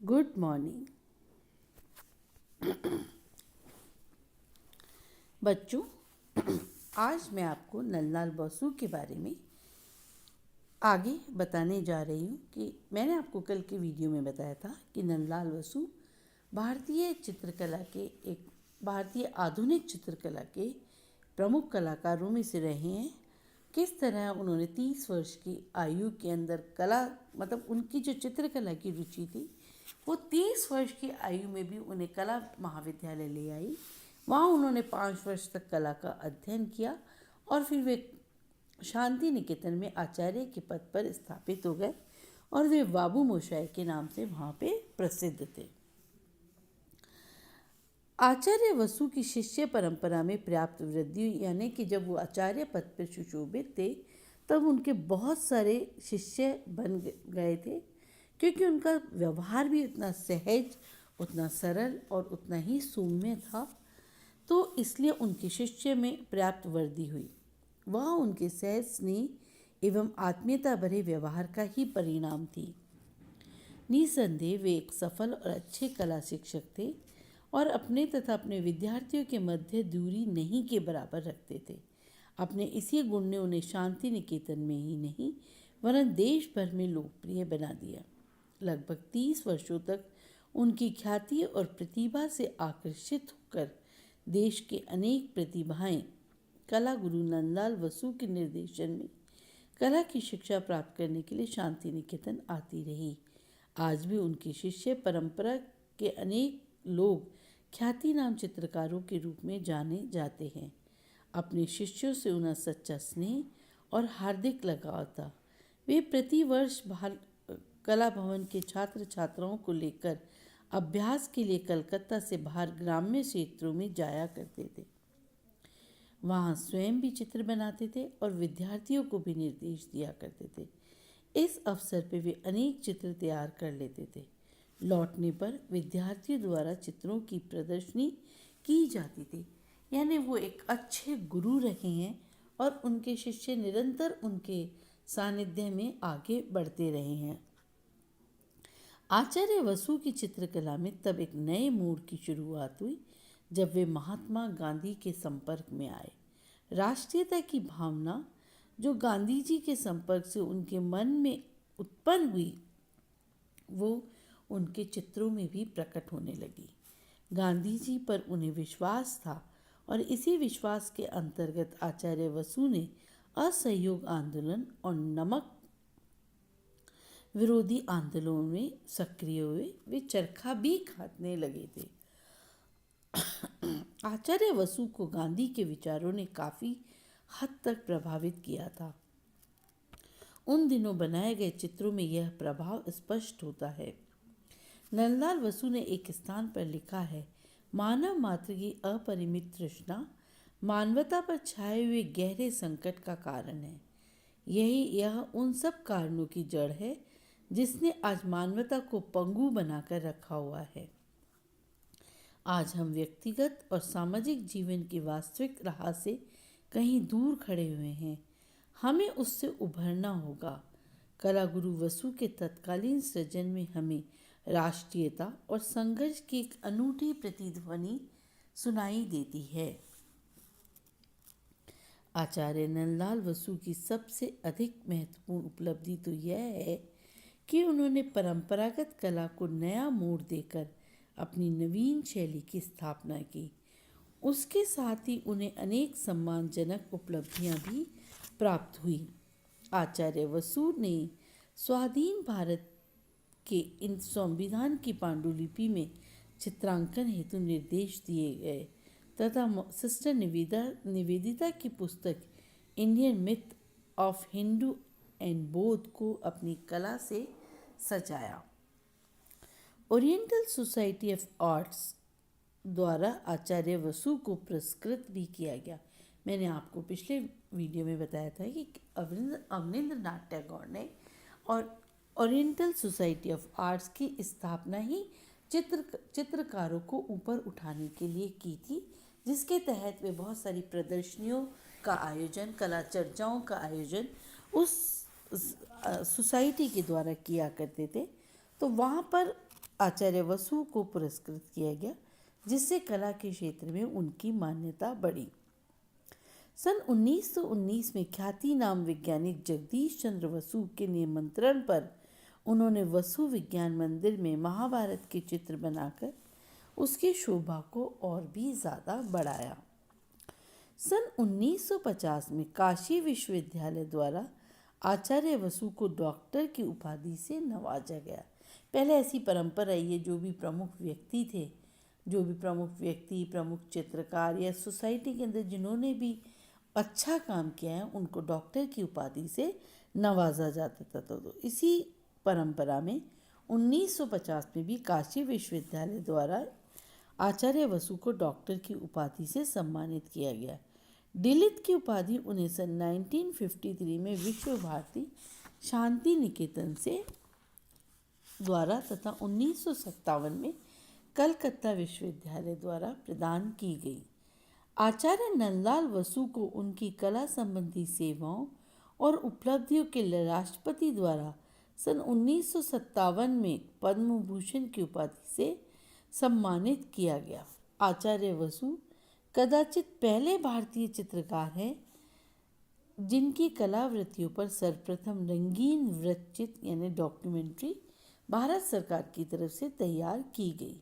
Good morning बच्चों। आज मैं आपको नंदलाल बोसू के बारे में आगे बताने जा रही हूँ कि मैंने आपको कल के वीडियो में बताया था कि नंदलाल बोसू भारतीय आधुनिक चित्रकला के प्रमुख कलाकारों में से रहे हैं। किस तरह उन्होंने 30 वर्ष की आयु के अंदर उनकी जो चित्रकला की रुचि थी वो 30 वर्ष की आयु में भी उन्हें कला महाविद्यालय ले आई। वहाँ उन्होंने 5 वर्ष तक कला का अध्ययन किया और फिर वे शांति निकेतन में आचार्य के पद पर स्थापित हो गए और वे बाबू मोशाय के नाम से वहाँ पे प्रसिद्ध थे। आचार्य वसु की शिष्य परंपरा में पर्याप्त वृद्धि हुई, यानी कि जब वो आचार्य पद पर सुशोभित थे तब उनके बहुत सारे शिष्य बन गए थे, क्योंकि उनका व्यवहार भी उतना सहज, उतना सरल और उतना ही सौम्य था। तो इसलिए उनके शिष्य में पर्याप्त वृद्धि हुई। वह उनके सहज स्नेह एवं आत्मीयता भरे व्यवहार का ही परिणाम थी। निसंदेह वे एक सफल और अच्छे कला शिक्षक थे और अपने तथा अपने विद्यार्थियों के मध्य दूरी नहीं के बराबर रखते थे। अपने इसी गुण ने उन्हें शांति निकेतन में ही नहीं वरन देश भर में लोकप्रिय बना दिया। लगभग 30 वर्षों तक उनकी ख्याति और प्रतिभा से आकर्षित होकर देश के अनेक प्रतिभाएं कला गुरु नंदलाल वसु के निर्देशन में कला की शिक्षा प्राप्त करने के लिए शांति निकेतन आती रही। आज भी उनकी शिष्य परंपरा के अनेक लोग ख्याति नाम चित्रकारों के रूप में जाने जाते हैं। अपने शिष्यों से उन्हें सच्चा स्नेह और हार्दिक लगाव था। वे प्रतिवर्ष कला भवन के छात्र छात्राओं को लेकर अभ्यास के लिए कलकत्ता से बाहर ग्राम्य क्षेत्रों में जाया करते थे। वहाँ स्वयं भी चित्र बनाते थे और विद्यार्थियों को भी निर्देश दिया करते थे। इस अवसर पर वे अनेक चित्र तैयार कर लेते थे। लौटने पर विद्यार्थियों द्वारा चित्रों की प्रदर्शनी की जाती थी। यानी वो एक अच्छे गुरु रहे हैं और उनके शिष्य निरंतर उनके सानिध्य में आगे बढ़ते रहे हैं। आचार्य वसु की चित्रकला में तब एक नए मोड़ की शुरुआत हुई जब वे महात्मा गांधी के संपर्क में आए। राष्ट्रीयता की भावना जो गांधी जी के संपर्क से उनके मन में उत्पन्न हुई वो उनके चित्रों में भी प्रकट होने लगी। गांधी जी पर उन्हें विश्वास था और इसी विश्वास के अंतर्गत आचार्य वसु ने असहयोग आंदोलन और नमक विरोधी आंदोलनों में सक्रिय हुए। वे चरखा भी काटने लगे थे। आचार्य वसु को गांधी के विचारों ने काफ़ी हद तक प्रभावित किया था। उन दिनों बनाए गए चित्रों में यह प्रभाव स्पष्ट होता है। नंदलाल वसु ने एक स्थान पर लिखा है, मानव मात्र की अपरिमित तृष्णा मानवता पर छाए हुए गहरे संकट का कारण है। यह उन सब कारणों की जड़ है जिसने आज मानवता को पंगु बनाकर रखा हुआ है। आज हम व्यक्तिगत और सामाजिक जीवन की वास्तविक राह से कहीं दूर खड़े हुए हैं। हमें उससे उभरना होगा। कला गुरु वसु के तत्कालीन सृजन में हमें राष्ट्रीयता और संघर्ष की एक अनूठी प्रतिध्वनि सुनाई देती है। आचार्य नंदलाल वसु की सबसे अधिक महत्वपूर्ण उपलब्धि तो यह है कि उन्होंने परंपरागत कला को नया मोड़ देकर अपनी नवीन शैली की स्थापना की। उसके साथ ही उन्हें अनेक सम्मानजनक उपलब्धियां भी प्राप्त हुई। आचार्य वसु ने स्वाधीन भारत के इन संविधान की पांडुलिपि में चित्रांकन हेतु निर्देश दिए गए तथा सिस्टर निवेदिता की पुस्तक Indian myth of Hindu and बौद्ध को अपनी कला से सजाया। ओरिएंटल सोसाइटी ऑफ आर्ट्स द्वारा आचार्य वसु को पुरस्कृत भी किया गया। मैंने आपको पिछले वीडियो में बताया था कि अवनींद्रनाथ टैगोर ने और ओरिएंटल सोसाइटी ऑफ आर्ट्स की स्थापना ही चित्रकारों को ऊपर उठाने के लिए की थी, जिसके तहत वे बहुत सारी प्रदर्शनियों का आयोजन, कला चर्चाओं का आयोजन उस सोसाइटी के द्वारा किया करते थे। तो वहाँ पर आचार्य वसु को पुरस्कृत किया गया, जिससे कला के क्षेत्र में उनकी मान्यता बढ़ी। सन 1919 में ख्याति नाम वैज्ञानिक जगदीश चंद्र वसु के निमंत्रण पर उन्होंने वसु विज्ञान मंदिर में महाभारत के चित्र बनाकर उसकी शोभा को और भी ज़्यादा बढ़ाया। सन 1950 में काशी विश्वविद्यालय द्वारा आचार्य वसु को डॉक्टर की उपाधि से नवाजा गया। पहले ऐसी परंपरा रही है, जो भी प्रमुख व्यक्ति थे, प्रमुख चित्रकार या सोसाइटी के अंदर जिन्होंने भी अच्छा काम किया है, उनको डॉक्टर की उपाधि से नवाजा जाता था। तो इसी परंपरा में 1950 में भी काशी विश्वविद्यालय द्वारा आचार्य वसु को डॉक्टर की उपाधि से सम्मानित किया गया। डीलिट की उपाधि उन्हें सन 1953 में विश्व भारती शांति निकेतन से द्वारा तथा 1957 में कलकत्ता विश्वविद्यालय द्वारा प्रदान की गई। आचार्य नंदलाल वसु को उनकी कला संबंधी सेवाओं और उपलब्धियों के लिए राष्ट्रपति द्वारा सन 1957 में पद्म भूषण की उपाधि से सम्मानित किया गया। आचार्य वसु कदाचित पहले भारतीय चित्रकार हैं जिनकी कलावृत्तियों पर सर्वप्रथम रंगीन वृत्तचित्र यानी डॉक्यूमेंट्री भारत सरकार की तरफ से तैयार की गई।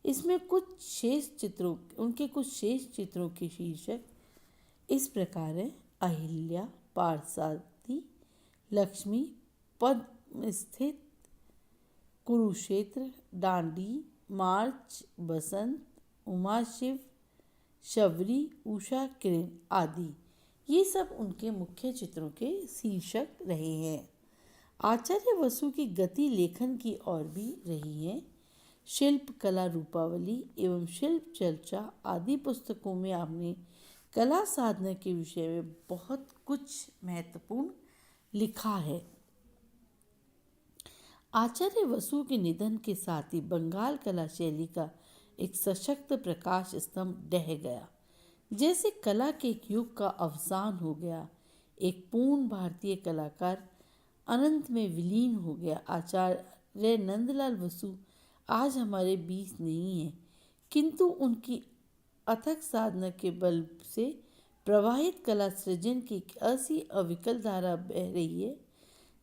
इसमें उनके कुछ शेष चित्रों के शीर्षक इस प्रकार हैं: अहिल्या, पारसाती, लक्ष्मी, पद्म स्थित, कुरुक्षेत्र, डांडी, मार्च, बसंत, उमा शिव, शबरी, उषा किरण आदि। ये सब उनके मुख्य चित्रों के शीर्षक रहे हैं। आचार्य वसु की गति लेखन की ओर भी रही है। शिल्प कला रूपावली एवं शिल्प चर्चा आदि पुस्तकों में आपने कला साधना के विषय में बहुत कुछ महत्वपूर्ण लिखा है। आचार्य वसु के निधन के साथ ही बंगाल कला शैली का एक सशक्त प्रकाश स्तंभ ढह गया। जैसे कला के एक युग का अवसान हो गया, एक पूर्ण भारतीय कलाकार अनंत में विलीन हो गया। आचार्य नंदलाल वसु आज हमारे बीच नहीं है, किंतु उनकी अथक साधना के बल से प्रवाहित कला सृजन की ऐसी अविकल धारा बह रही है,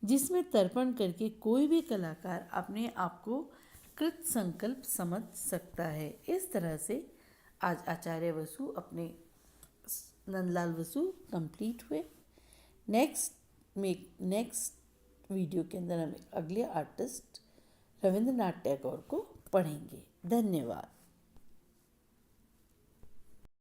जिसमें तर्पण करके कोई भी कलाकार अपने आप को कृत संकल्प समझ सकता है। इस तरह से आज आचार्य वसु अपने नंदलाल वसु कंप्लीट हुए। नेक्स्ट वीडियो के अंदर हम अगले आर्टिस्ट रविंद्रनाथ टैगोर को पढ़ेंगे। धन्यवाद।